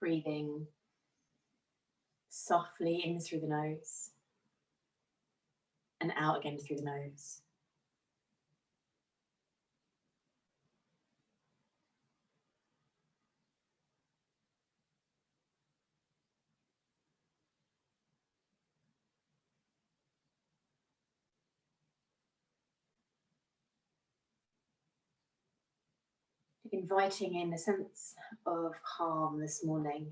Breathing softly in through the nose and out again through the nose. Inviting in a sense of calm this morning.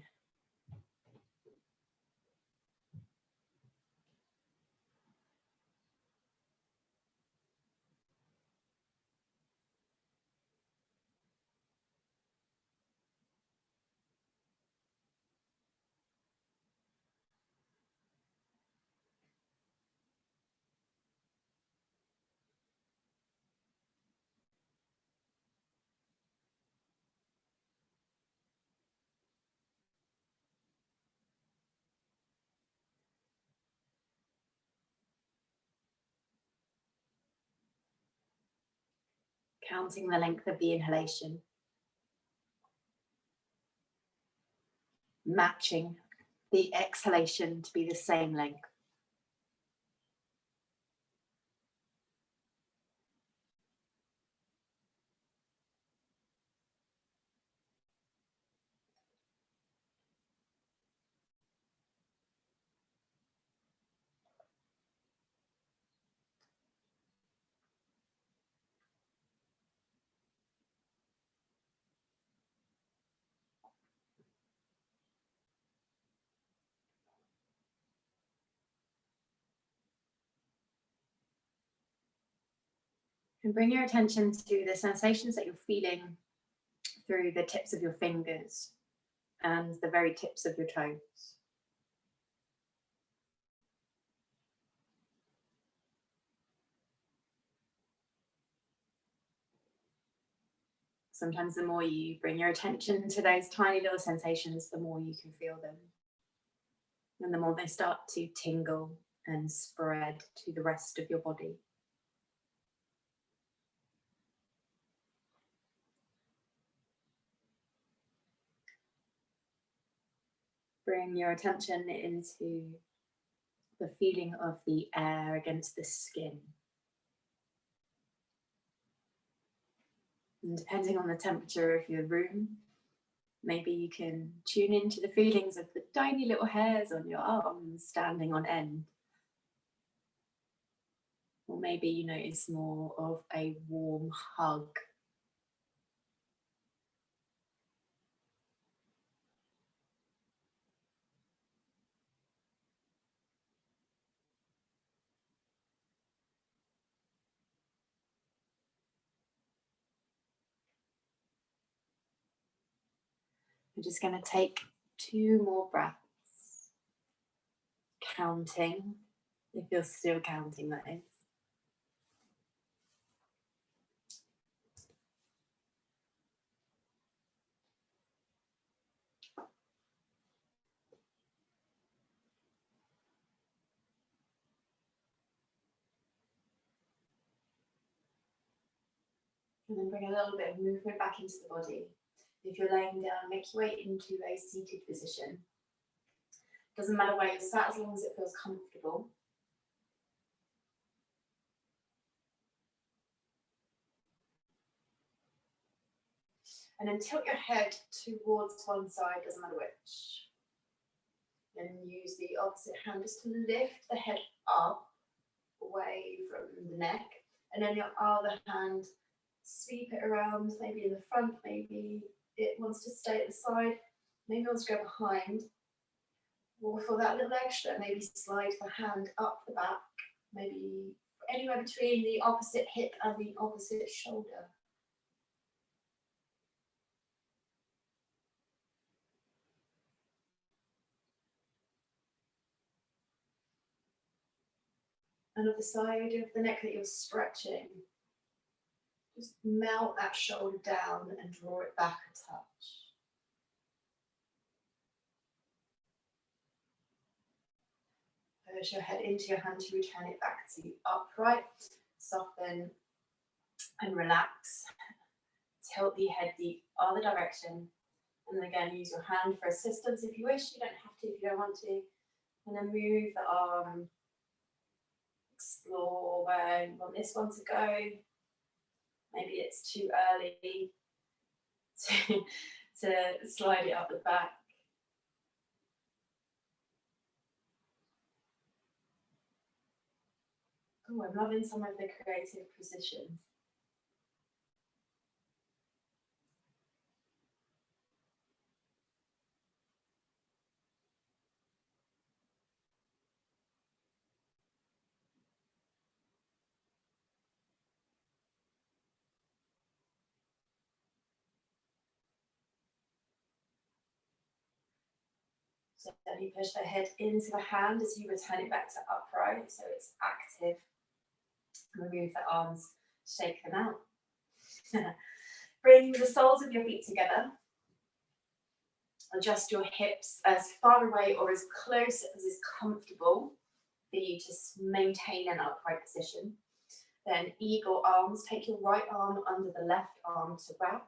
Counting the length of the inhalation. Matching the exhalation to be the same length. And bring your attention to the sensations that you're feeling through the tips of your fingers and the very tips of your toes. Sometimes the more you bring your attention to those tiny little sensations, the more you can feel them. And the more they start to tingle and spread to the rest of your body. Bring your attention into the feeling of the air against the skin. And depending on the temperature of your room, maybe you can tune into the feelings of the tiny little hairs on your arms standing on end. Or maybe you notice more of a warm hug. We're just going to take 2 more breaths, counting, if you're still counting, that is. And then bring a little bit of movement back into the body. If you're laying down, make your way into a seated position. Doesn't matter where you're sat as long as it feels comfortable. And then tilt your head towards one side, doesn't matter which. And use the opposite hand just to lift the head up away from the neck. And then your other hand, sweep it around, maybe in the front, maybe it wants to stay at the side, maybe it wants to go behind. Or for that little extra, maybe slide the hand up the back, maybe anywhere between the opposite hip and the opposite shoulder. And of the side of the neck that you're stretching, just melt that shoulder down and draw it back a touch. Push your head into your hand to return it back to upright. Soften and relax. Tilt the head the other direction And then again, use your hand for assistance if you wish. You don't have to if you don't want to. And then move the arm. Explore where you want this one to go. Maybe it's too early to slide it up the back. Oh, I'm loving some of the creative positions. So then you push the head into the hand as you return it back to upright, so it's active. Remove the arms, shake them out. Bring the soles of your feet together. Adjust your hips as far away or as close as is comfortable for you to maintain an upright position. Then eagle arms, take your right arm under the left arm to wrap.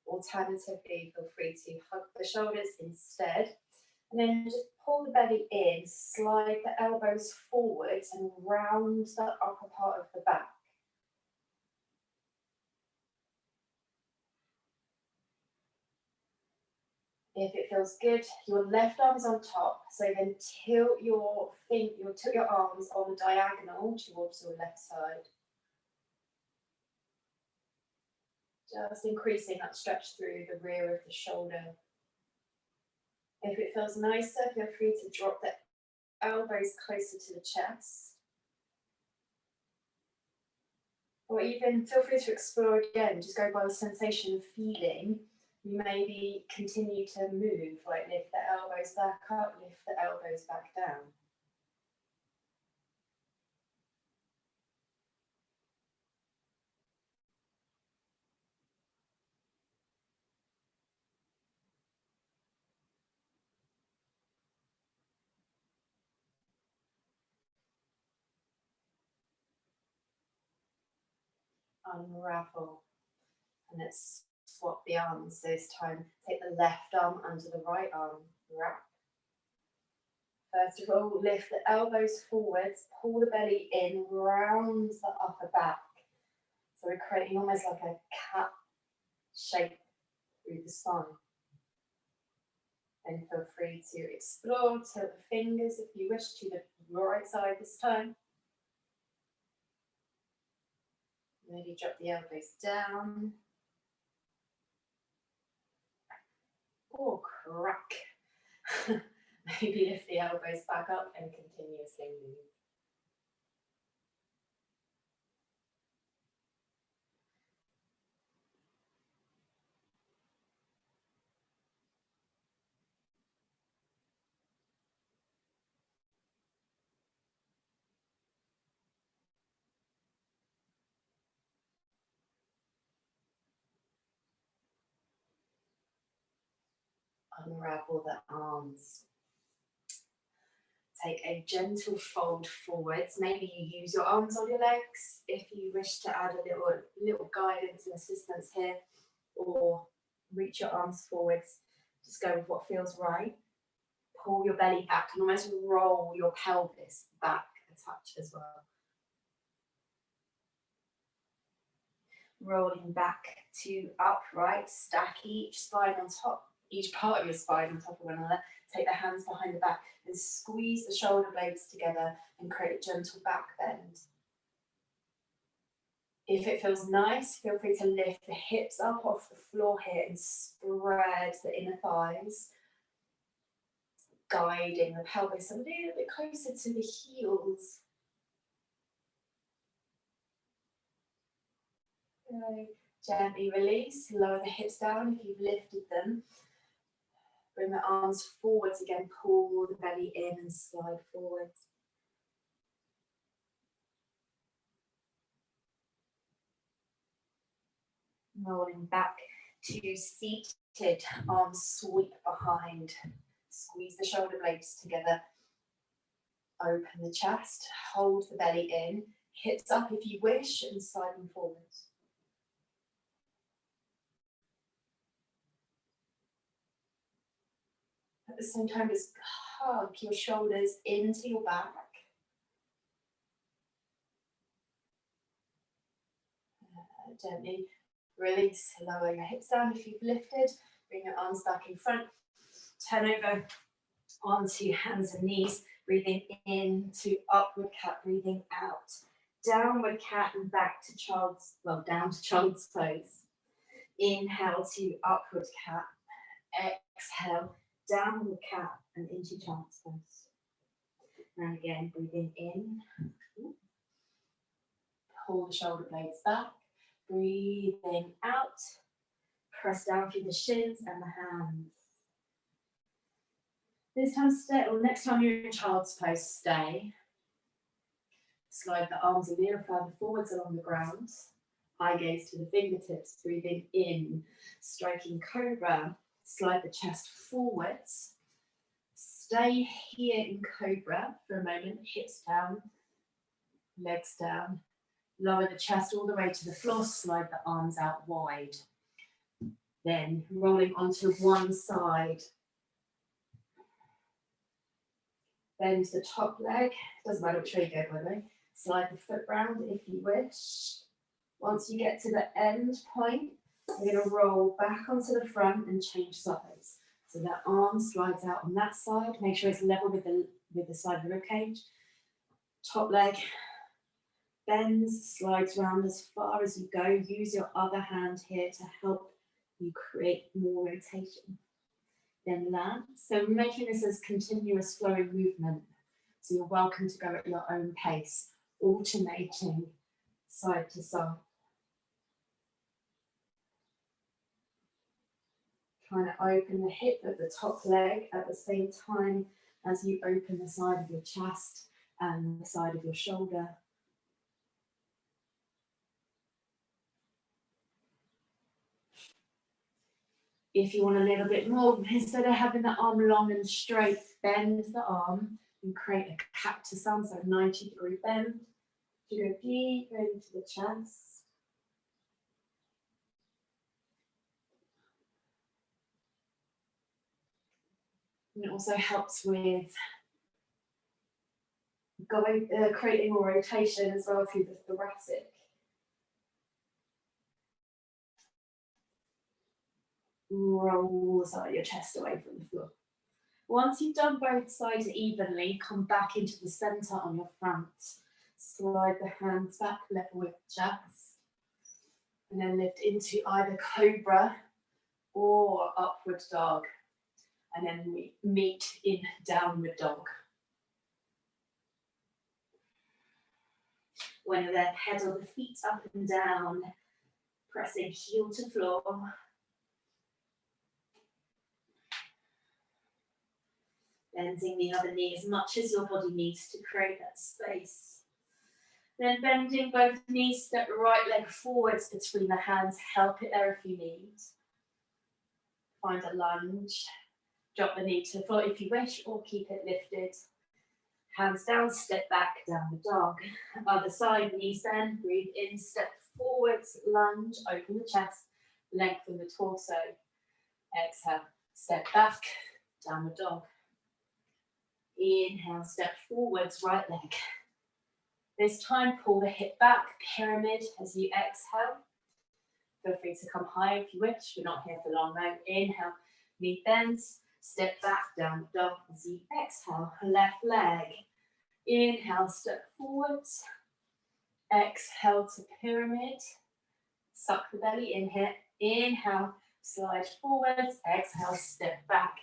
Alternatively, feel free to hug the shoulders instead. And then just pull the belly in, slide the elbows forwards and round the upper part of the back. If it feels good, your left arm is on top, so then tilt your arms on the diagonal towards your left side. Just increasing that stretch through the rear of the shoulder. If it feels nicer, feel free to drop the elbows closer to the chest. Or even feel free to explore again, just go by the sensation of feeling. You maybe continue to move, like lift the elbows back up, lift the elbows back down. Unravel. And let's swap the arms. This time, take the left arm under the right arm, wrap. First of all, lift the elbows forwards, pull the belly in, round the upper back. So we're creating almost like a cat shape through the spine. Then feel free to explore, tilt the fingers if you wish to the right side this time. Maybe drop the elbows down. Or crack. Maybe lift the elbows back up and continuously move. Unravel the arms. Take a gentle fold forwards. Maybe you use your arms on your legs if you wish to add a little guidance and assistance here, or reach your arms forwards. Just go with what feels right. Pull your belly back and almost roll your pelvis back a touch as well. Rolling back to upright, stack each spine on top, each part of your spine on top of one another. Take the hands behind the back and squeeze the shoulder blades together and create a gentle back bend. If it feels nice, feel free to lift the hips up off the floor here and spread the inner thighs, guiding the pelvis a little bit closer to the heels. Okay. Gently release, lower the hips down if you've lifted them. Bring the arms forwards again, pull the belly in and slide forwards. Rolling back to seated, arms sweep behind. Squeeze the shoulder blades together. Open the chest, hold the belly in, hips up if you wish, and slide them forwards. At the same time, just hug your shoulders into your back. Gently release, lower your hips down if you've lifted. Bring your arms back in front. Turn over onto your hands and knees. Breathing in to upward cat, breathing out. Downward cat and back to child's, well, down to child's pose. Inhale to upward cat. Exhale, downward cat and into child's pose. And again, breathing in. Pull the shoulder blades back. Breathing out. Press down through the shins and the hands. This time stay, or next time you're in child's pose, stay. Slide the arms a little further forwards along the ground. Eye gaze to the fingertips, breathing in. Striking cobra. Slide the chest forwards. Stay here in cobra for a moment. Hips down, legs down. Lower the chest all the way to the floor. Slide the arms out wide. Then rolling onto one side. Bend the top leg. Doesn't matter which way you go, by the way. Slide the foot round if you wish. Once you get to the end point, you're going to roll back onto the front and change sides. So that arm slides out on that side. Make sure it's level with the side of the ribcage. Top leg bends, slides round as far as you go. Use your other hand here to help you create more rotation. Then land. So making this as continuous flowing movement. So you're welcome to go at your own pace, alternating side to side. Trying to open the hip of the top leg at the same time as you open the side of your chest and the side of your shoulder. If you want a little bit more, instead of having the arm long and straight, bend the arm and create a cactus arm, so 90-degree bend. You go deep into the chest. And it also helps with creating more rotation as well through the thoracic. Roll the side of your chest away from the floor. Once you've done both sides evenly, come back into the center on your front. Slide the hands back, level with the chest. And then lift into either cobra or upward dog. And then we meet in downward dog. When you're there, pedal the feet up and down, pressing heel to floor. Bending the other knee as much as your body needs to create that space. Then bending both knees, step the right leg forwards between the hands. Help it there if you need. Find a lunge. Drop the knee to the floor if you wish, or keep it lifted. Hands down, step back, downward dog. Other side, knees bend, breathe in, step forwards, lunge, open the chest, lengthen the torso. Exhale, step back, downward dog. Inhale, step forwards, right leg. This time, pull the hip back, pyramid as you exhale. Feel free to come higher if you wish. We're not here for long though. Inhale, knee bends. Step back, down dog as you exhale, left leg. Inhale, step forwards. Exhale to pyramid. Suck the belly in here. Inhale, slide forwards. Exhale, step back.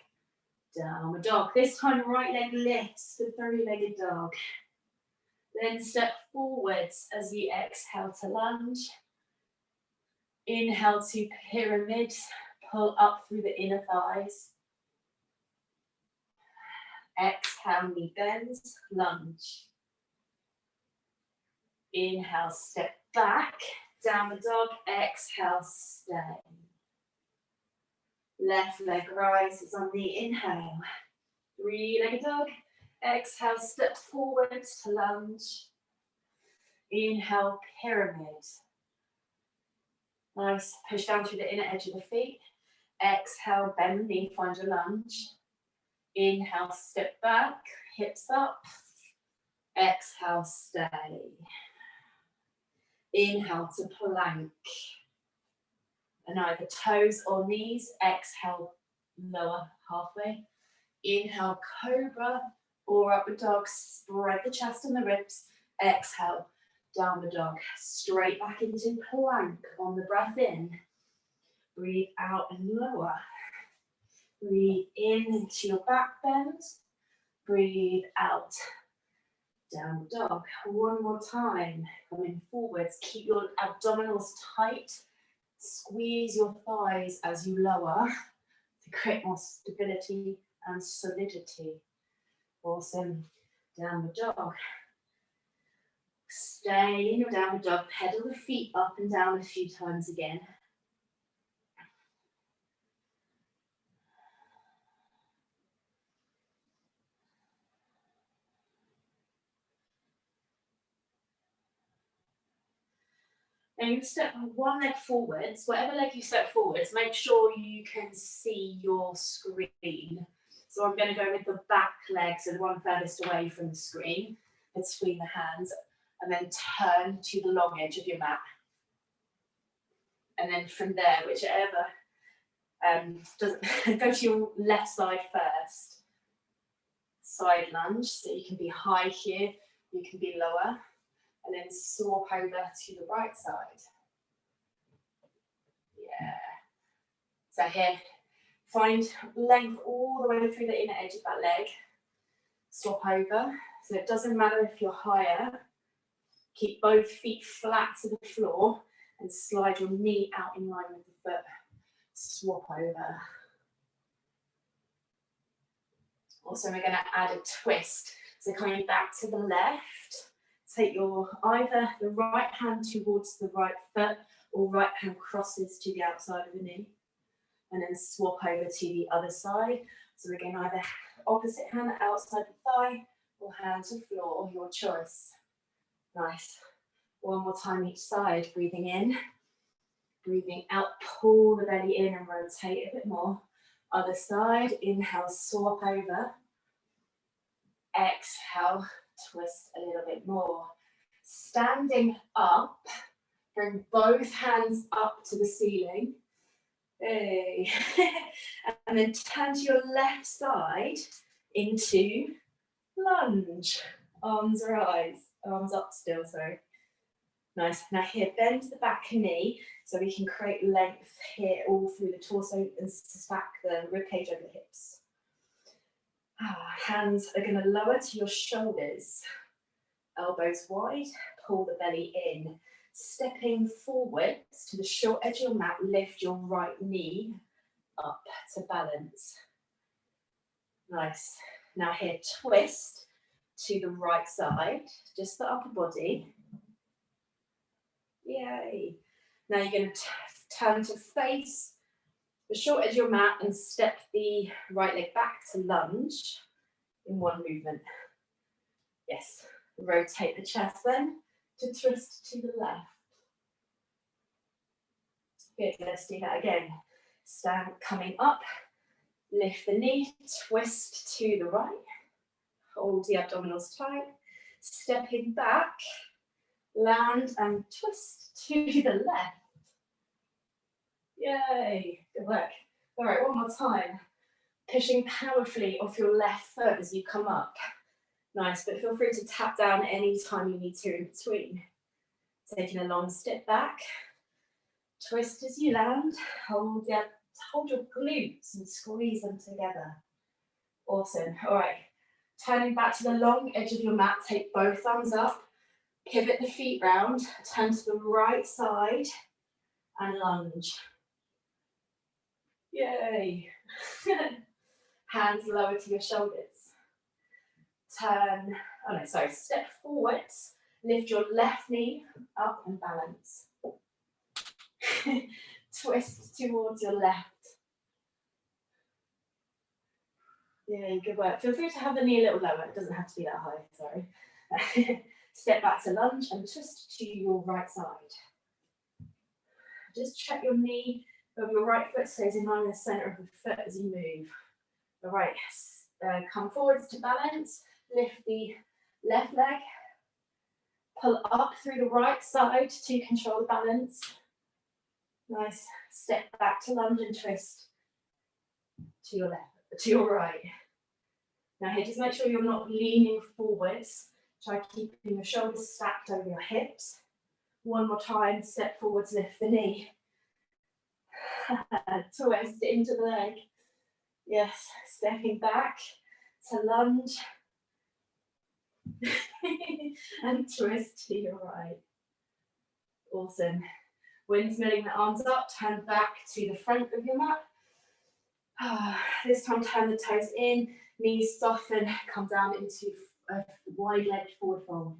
Downward dog. This time, right leg lifts the three-legged dog. Then step forwards as you exhale to lunge. Inhale to pyramid. Pull up through the inner thighs. Exhale, knee bends, lunge. Inhale, step back, downward dog. Exhale, stay. Left leg rises on the inhale. Three-legged dog. Exhale, step forwards to lunge. Inhale, pyramid. Nice. Push down through the inner edge of the feet. Exhale, bend the knee, find your lunge. Inhale, step back, hips up. Exhale, stay. Inhale to plank. And either toes or knees. Exhale, lower halfway. Inhale, cobra or upward dog. Spread the chest and the ribs. Exhale, downward dog. Straight back into plank on the breath in. Breathe out and lower. Breathe in into your back bend. Breathe out. Downward dog. One more time. Coming forwards. Keep your abdominals tight. Squeeze your thighs as you lower to create more stability and solidity. Awesome. Downward dog. Stay in your downward dog. Pedal the feet up and down a few times again. Now you step one leg forwards. Whatever leg you step forwards, make sure you can see your screen. So I'm going to go with the back leg, so the one furthest away from the screen, between the hands, and then turn to the long edge of your mat. And then from there, whichever, doesn't go to your left side first. Side lunge, so you can be high here, you can be lower. And then swap over to the right side. Yeah. So here, find length all the way through the inner edge of that leg. Swap over. So it doesn't matter if you're higher. Keep both feet flat to the floor and slide your knee out in line with the foot. Swap over. Also, we're going to add a twist. So coming back to the left. Take your either the right hand towards the right foot or right hand crosses to the outside of the knee. And then swap over to the other side. So again, either opposite hand outside the thigh or hand to floor, your choice. Nice. One more time each side. Breathing in. Breathing out. Pull the belly in and rotate a bit more. Other side. Inhale, swap over. Exhale. Twist a little bit more. Standing up, bring both hands up to the ceiling. Hey. And then turn to your left side into lunge. Arms rise, arms up still, sorry. Nice. Now here, bend the back knee so we can create length here all through the torso and stack the ribcage over the hips. Hands are going to lower to your shoulders. Elbows wide, pull the belly in. Stepping forwards to the short edge of your mat, lift your right knee up to balance. Nice. Now here, twist to the right side, just the upper body. Yay. Now you're going to turn to face the short edge of your mat and step the right leg back to lunge in one movement. Yes. Rotate the chest then to twist to the left. Good, let's do that again. Stand coming up, lift the knee, twist to the right. Hold the abdominals tight. Stepping back, land and twist to the left. Yay, good work. All right, one more time. Pushing powerfully off your left foot as you come up. Nice, but feel free to tap down any time you need to in between. Taking a long step back. Twist as you land. Hold your glutes and squeeze them together. Awesome. All right. Turning back to the long edge of your mat. Take both thumbs up. Pivot the feet round. Turn to the right side and lunge. Yay. Hands lower to your shoulders. Turn, step forwards, lift your left knee up and balance. Twist towards your left. Yeah, good work. Feel free to have the knee a little lower, it doesn't have to be that high, sorry. Step back to lunge and twist to your right side. Just check your knee of your right foot stays in line with the center of the foot as you move. All right, come forwards to balance, lift the left leg, pull up through the right side to control the balance. Nice, step back to lunge and twist to your left, to your right. Now here, just make sure you're not leaning forwards. Try keeping your shoulders stacked over your hips. One more time, step forwards, lift the knee. Twist into the leg. Yes, stepping back to lunge. And twist to your right. Awesome. Windmilling the arms up, turn back to the front of your mat. This time turn the toes in, knees soften, come down into a wide-legged forward fold.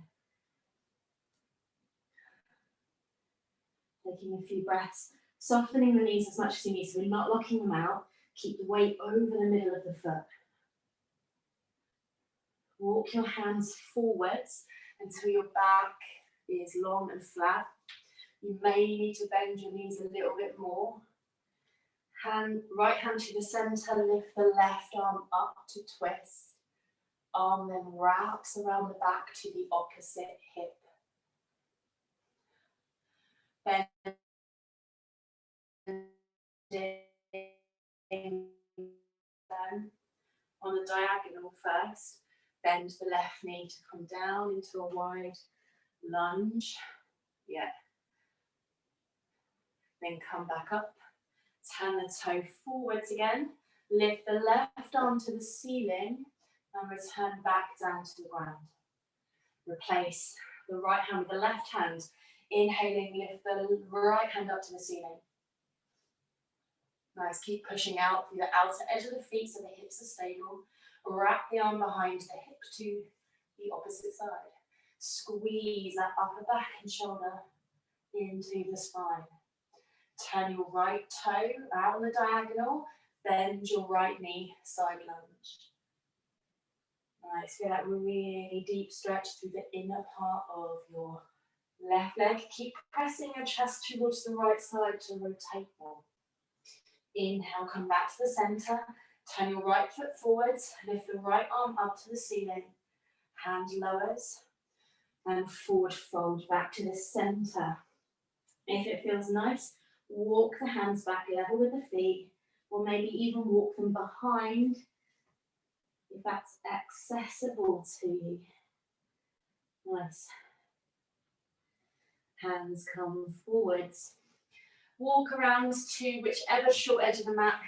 Taking a few breaths, softening the knees as much as you need, so we're not locking them out. Keep the weight over the middle of the foot. Walk your hands forwards until your back is long and flat. You may need to bend your knees a little bit more. Right hand to the center, lift the left arm up to twist. Arm then wraps around the back to the opposite hip. Bend on the diagonal first. Bend the left knee to come down into a wide lunge. Yeah. Then come back up. Turn the toe forwards again. Lift the left arm to the ceiling and return back down to the ground. Replace the right hand with the left hand. Inhaling, lift the right hand up to the ceiling. Nice, keep pushing out through the outer edge of the feet so the hips are stable. Wrap the arm behind the hip to the opposite side. Squeeze that upper back and shoulder into the spine. Turn your right toe out on the diagonal, bend your right knee, side lunge. Nice, feel that really deep stretch through the inner part of your left leg. Keep pressing your chest towards the right side to rotate more. Inhale, come back to the center. Turn your right foot forwards, lift the right arm up to the ceiling. Hand lowers and forward fold back to the center. If it feels nice, walk the hands back level with the feet, or maybe even walk them behind if that's accessible to you. Nice. Hands come forwards. Walk around to whichever short edge of the mat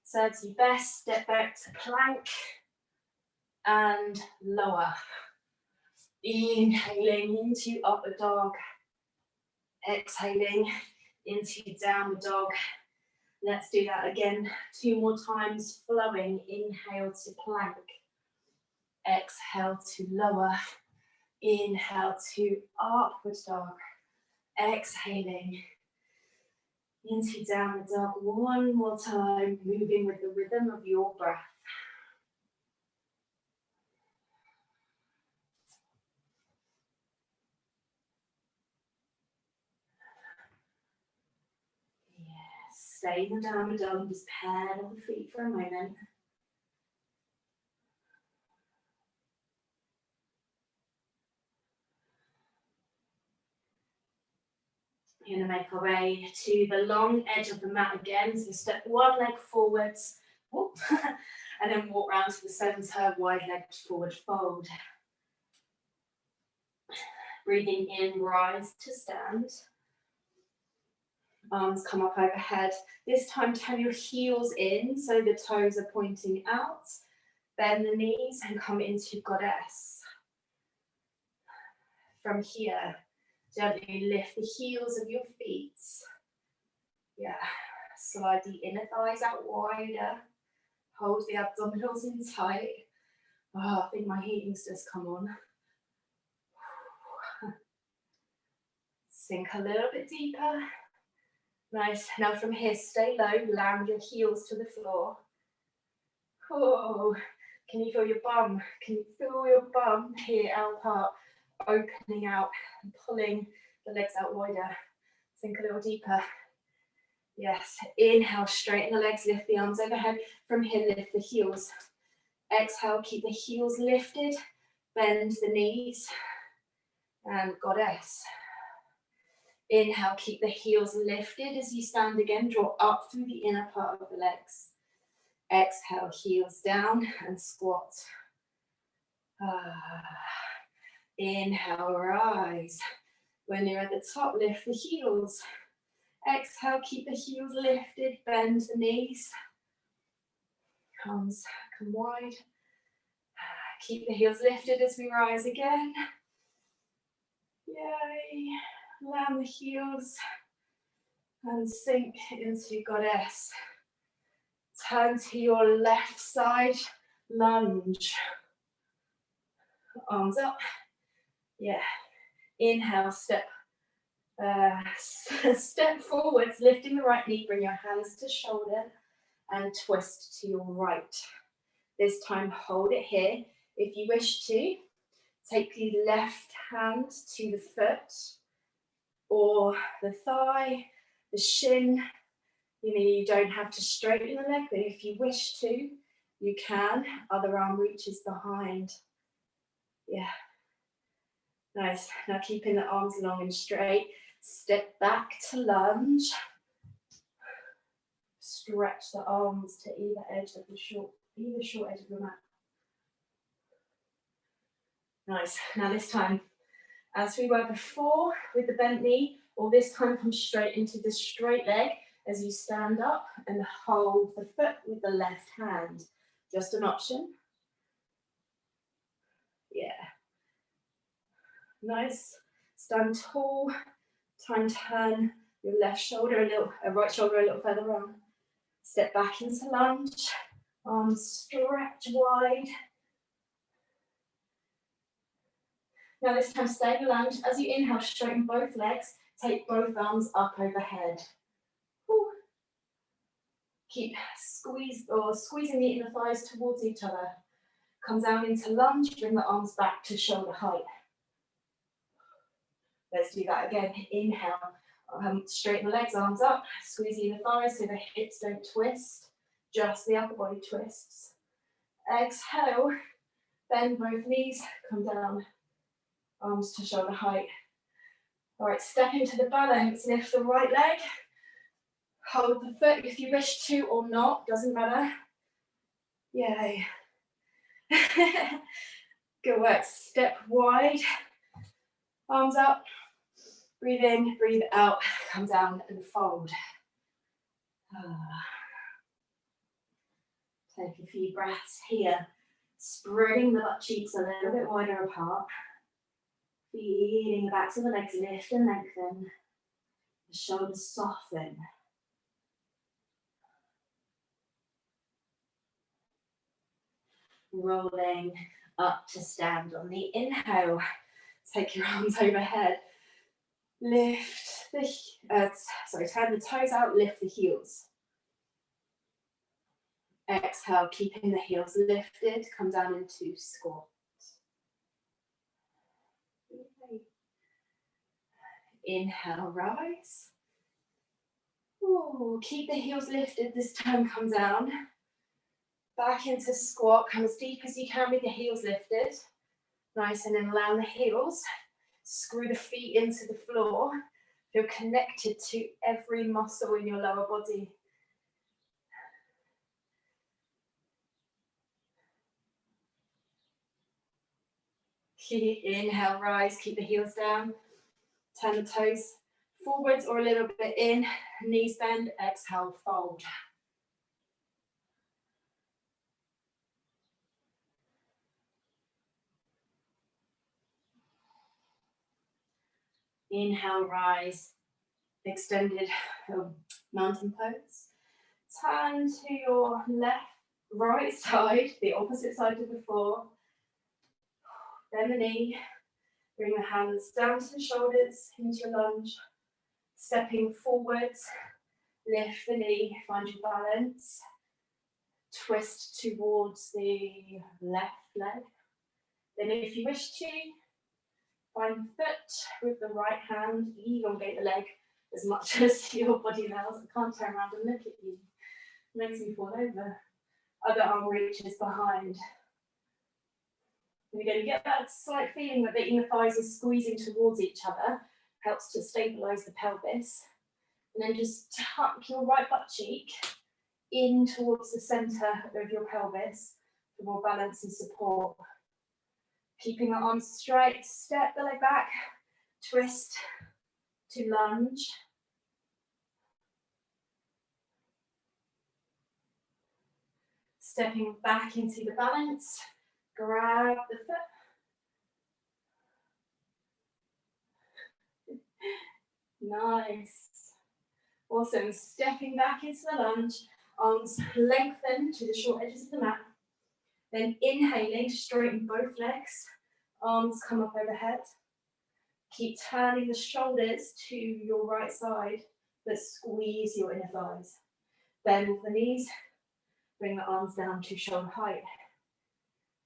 serves you best. Step back to plank and lower. Inhaling into upward dog. Exhaling into downward dog. Let's do that again 2 more times, flowing. Inhale to plank. Exhale to lower. Inhale to upward dog. Exhaling into downward dog. One more time, moving with the rhythm of your breath. Yes, stay in the downward dog and just pedal the feet for a moment. We're going to make our way to the long edge of the mat again. So step one leg forwards, whoop, and then walk round to the center, wide-legged forward fold. Breathing in, rise to stand. Arms come up overhead. This time turn your heels in so the toes are pointing out. Bend the knees and come into goddess. From here, gently lift the heels of your feet. Yeah, slide the inner thighs out wider. Hold the abdominals in tight. Oh, I think my heating's just come on. Sink a little bit deeper. Nice. Now from here, stay low. Land your heels to the floor. Oh, can you feel your bum? Can you feel your bum here, L part, opening out and pulling the legs out wider? Sink a little deeper. Yes. Inhale, straighten the legs, lift the arms overhead. From here, lift the heels. Exhale, keep the heels lifted, bend the knees, and goddess. Inhale, keep the heels lifted as you stand again, draw up through the inner part of the legs. Exhale, heels down and squat. Inhale, rise. When you're at the top, lift the heels. Exhale, keep the heels lifted, bend the knees. Arms come wide. Keep the heels lifted as we rise again. Yay. Land the heels and sink into goddess. Turn to your left side, lunge. Arms up. Yeah. Inhale, step forwards, lifting the right knee, bring your hands to shoulder and twist to your right. This time hold it here. If you wish to, take the left hand to the foot or the thigh, the shin. You don't have to straighten the leg, but if you wish to, you can. Other arm reaches behind. Yeah. Nice. Now keeping the arms long and straight. Step back to lunge. Stretch the arms to either edge of the short edge of the mat. Nice. Now this time, as we were before with the bent knee, or this time come straight into the straight leg as you stand up and hold the foot with the left hand. Just an option. Yeah. Nice. Stand tall. Try and turn your left shoulder right shoulder a little further on. Step back into lunge. Arms stretch wide. Now this time stay in the lunge. As you inhale, straighten both legs. Take both arms up overhead. Woo. Keep squeezing the inner thighs towards each other. Come down into lunge. Bring the arms back to shoulder height. Let's do that again. Inhale. Straighten the legs, arms up. Squeeze the inner thighs so the hips don't twist. Just the upper body twists. Exhale. Bend both knees. Come down. Arms to shoulder height. All right, step into the balance. Lift the right leg. Hold the foot if you wish to or not, doesn't matter. Yay. Good work. Step wide. Arms up. Breathe in, breathe out. Come down and fold. Take a few breaths here. Spreading the butt cheeks a little bit wider apart. Feeling the backs of the legs lift and lengthen. The shoulders soften. Rolling up to stand on the inhale. Take your arms overhead. Lift the, turn the toes out, lift the heels. Exhale, keeping the heels lifted, come down into squat. Inhale, rise. Ooh, keep the heels lifted, this time come down. Back into squat, come as deep as you can with the heels lifted. Nice, and then land the heels. Screw the feet into the floor. Feel connected to every muscle in your lower body. Inhale, rise, keep the heels down. Turn the toes forwards or a little bit in. Knees bend, exhale, fold. Inhale, rise, extended mountain pose. Turn to your right side, the opposite side to before. Bend the knee, bring the hands down to the shoulders into your lunge. Stepping forwards, lift the knee, find your balance. Twist towards the left leg. Then if you wish to, find the foot with the right hand, elongate the leg as much as your body allows. I can't turn around and look at you. It makes me fall over. Other arm reaches behind. And again, you get that slight feeling that the inner thighs are squeezing towards each other, helps to stabilise the pelvis. And then just tuck your right butt cheek in towards the centre of your pelvis for more balance and support. Keeping the arms straight, step the leg back, twist to lunge. Stepping back into the balance, grab the foot. Nice. Awesome. Stepping back into the lunge, arms lengthen to the short edges of the mat. Then inhaling, straighten both legs, arms come up overhead. Keep turning the shoulders to your right side, but squeeze your inner thighs. Bend the knees, bring the arms down to shoulder height.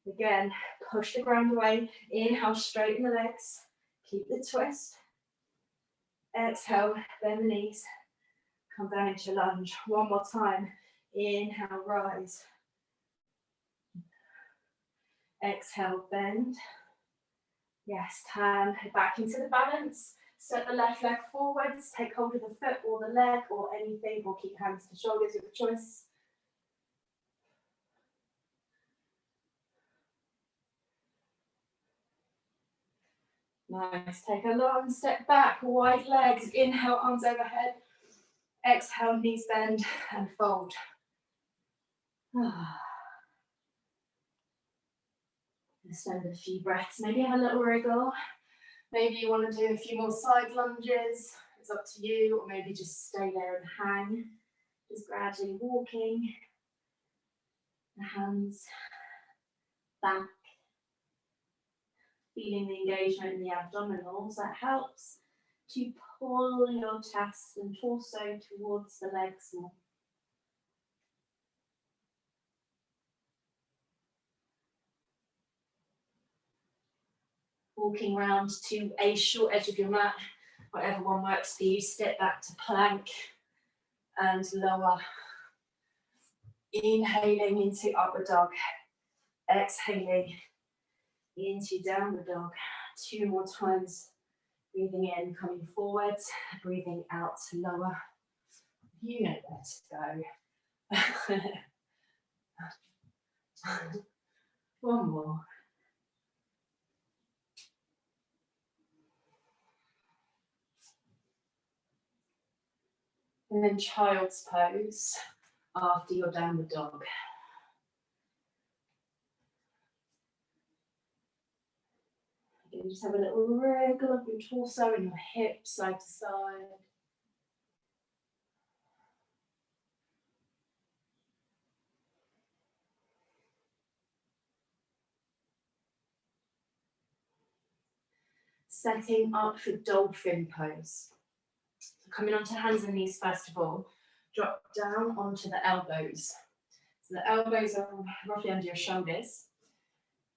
Again, push the ground away. Inhale, straighten the legs. Keep the twist. Exhale, bend the knees. Come down into lunge. One more time. Inhale, rise. Exhale, bend. Yes, turn back into the balance. Step the left leg forwards. Take hold of the foot or the leg or anything, or keep hands to shoulders, your choice. Nice. Take a long step back, wide legs. Inhale, arms overhead. Exhale, knees bend and fold. Spend a few breaths. Maybe have a little wriggle. Maybe you want to do a few more side lunges. It's up to you. Or maybe just stay there and hang. Just gradually walking. The hands back. Feeling the engagement in the abdominals. That helps to pull your chest and torso towards the legs more. Walking round to a short edge of your mat, whatever one works for you. Step back to plank and lower. Inhaling into upward dog. Exhaling into downward dog. 2 more times. Breathing in, coming forward. Breathing out, lower. You know where to go. One more. And then child's pose after your downward dog. Again, just have a little wriggle of your torso and your hips side to side. Setting up for dolphin pose. So coming onto hands and knees first of all, drop down onto the elbows. So the elbows are roughly under your shoulders.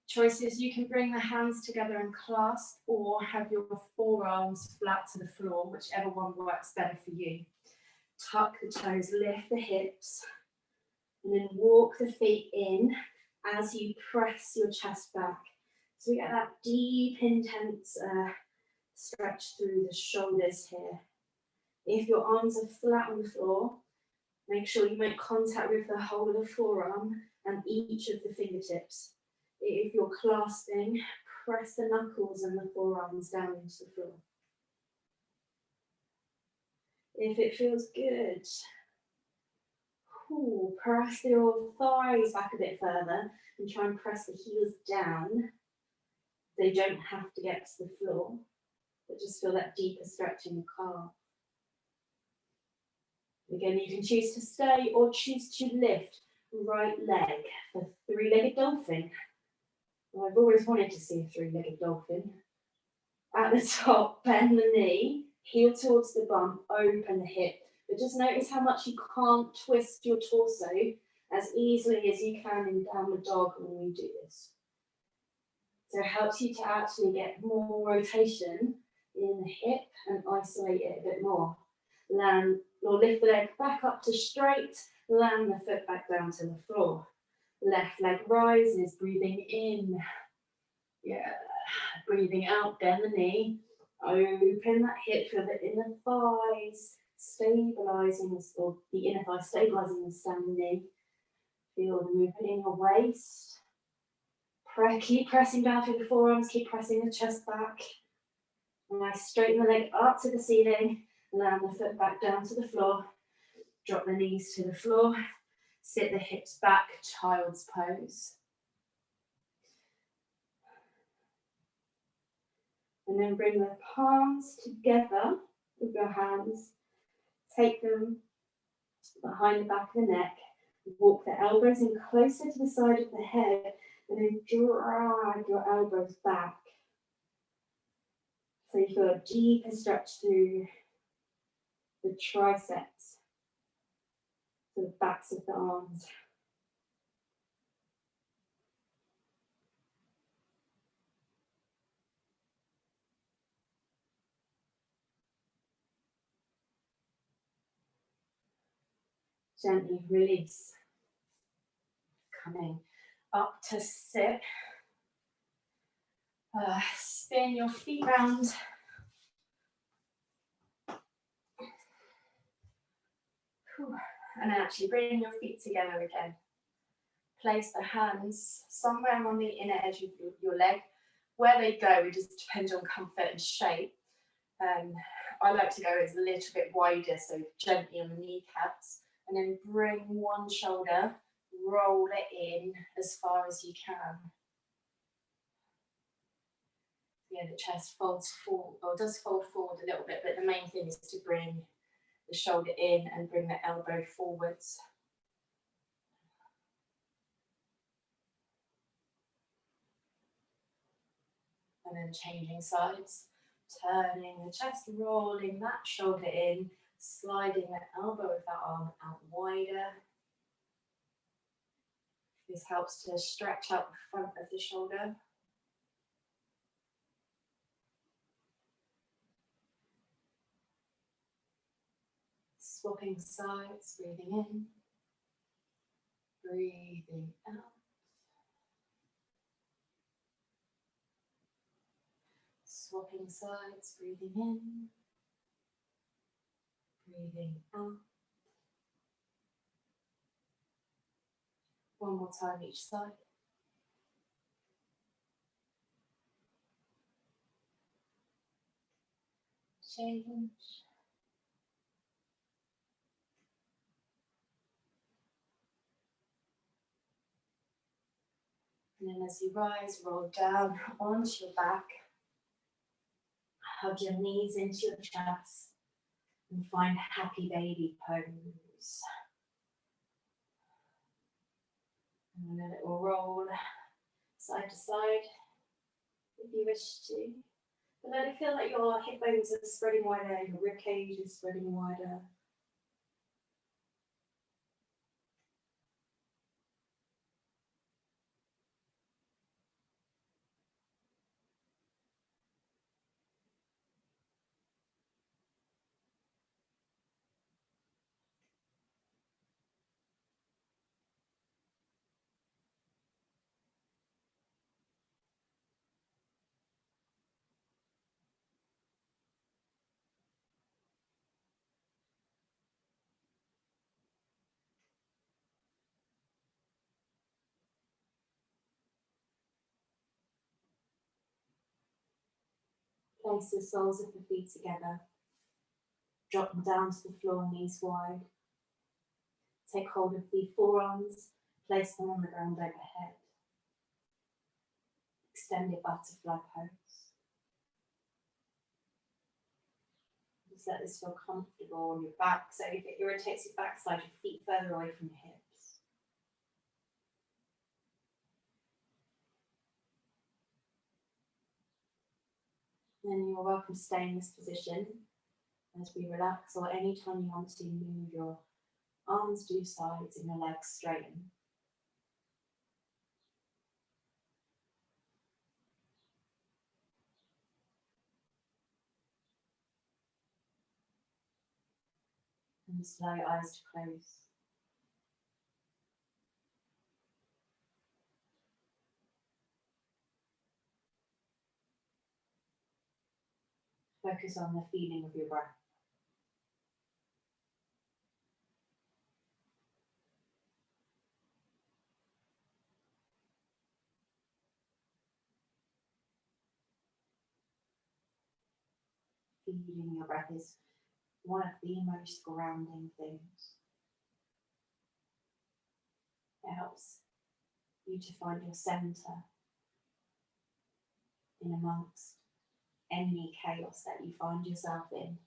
Choices, you can bring the hands together and clasp or have your forearms flat to the floor, whichever one works better for you. Tuck the toes, lift the hips, and then walk the feet in as you press your chest back. So we get that deep, intense stretch through the shoulders here. If your arms are flat on the floor, make sure you make contact with the whole of the forearm and each of the fingertips. If you're clasping, press the knuckles and the forearms down into the floor. If it feels good, press your thighs back a bit further and try and press the heels down. They don't have to get to the floor, but just feel that deeper stretch in the calf. Again, you can choose to stay or choose to lift right leg for three-legged dolphin. Well, I've always wanted to see a three-legged dolphin. At the top, bend the knee, heel towards the bum, open the hip. But just notice how much you can't twist your torso as easily as you can in downward dog when we do this. So it helps you to actually get more rotation in the hip and isolate it a bit more. Land or lift the leg back up to straight, land the foot back down to the floor. Left leg rises, breathing in. Yeah, breathing out, bend the knee. Open that hip, feel the inner thighs stabilizing, or the inner thigh stabilizing the standing knee. Feel the movement in your waist. Keep pressing down through the forearms, keep pressing the chest back. Nice, straighten the leg up to the ceiling, land the foot back down to the floor. Drop the knees to the floor. Sit the hips back, child's pose. And then bring the palms together with your hands. Take them behind the back of the neck. Walk the elbows in closer to the side of the head, and then drag your elbows back. So you feel a deeper stretch through the triceps, the backs of the arms. Gently release. Coming up to sit. Spin your feet round. And then actually bring your feet together again. Place the hands somewhere on the inner edge of your leg. Where they go, it just depends on comfort and shape. I like to go a little bit wider, so gently on the kneecaps. And then bring one shoulder, roll it in as far as you can. Yeah, the chest folds forward, or does fold forward a little bit, but the main thing is to bring the shoulder in and bring the elbow forwards. And then changing sides, turning the chest, rolling that shoulder in, sliding the elbow of that arm out wider. This helps to stretch out the front of the shoulder. Swapping sides, breathing in, breathing out. Swapping sides, breathing in, breathing out. One more time each side. Change. And then as you rise, roll down onto your back. Hug your knees into your chest and find happy baby pose. And then it will roll side to side if you wish to. But let it feel like your hip bones are spreading wider, your rib cage is spreading wider. Place the soles of the feet together. Drop them down to the floor, knees wide. Take hold of the forearms, place them on the ground overhead. Extended butterfly pose. Just let this feel comfortable on your back. So if it irritates your backside, your feet further away from your hips. Then you're welcome to stay in this position as we relax, or anytime you want to move your arms to sides and your legs straighten. And just allow your eyes to close. Focus on the feeling of your breath. Feeling your breath is one of the most grounding things. It helps you to find your centre in amongst any chaos that you find yourself in.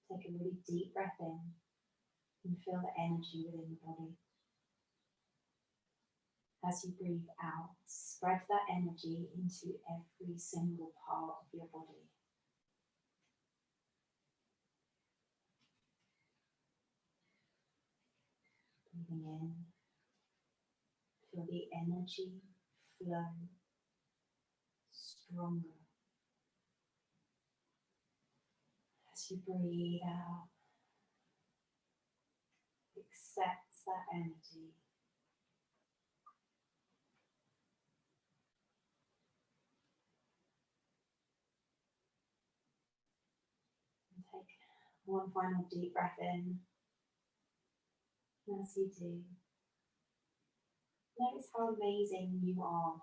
Take a really deep breath in and feel the energy within the body. As you breathe out, spread that energy into every single part of your body. Breathing in, feel the energy flow stronger. As you breathe out, accept that energy. And take one final deep breath in. As you do, notice how amazing you are.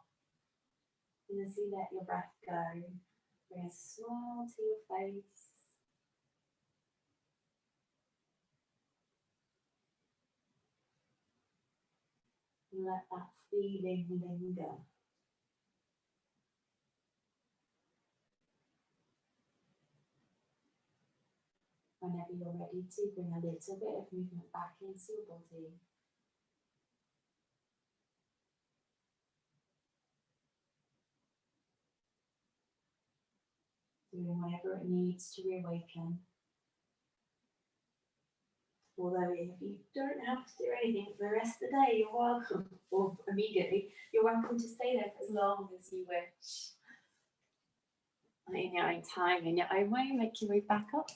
And as you let your breath go, bring a smile to your face. And let that feeling linger. Whenever you're ready to, bring a little bit of movement back into your body. Doing whatever it needs to reawaken. Although if you don't have to do anything for the rest of the day, you're welcome, or immediately, you're welcome to stay there for as long as you wish. In your own time, in your own way, make your way back up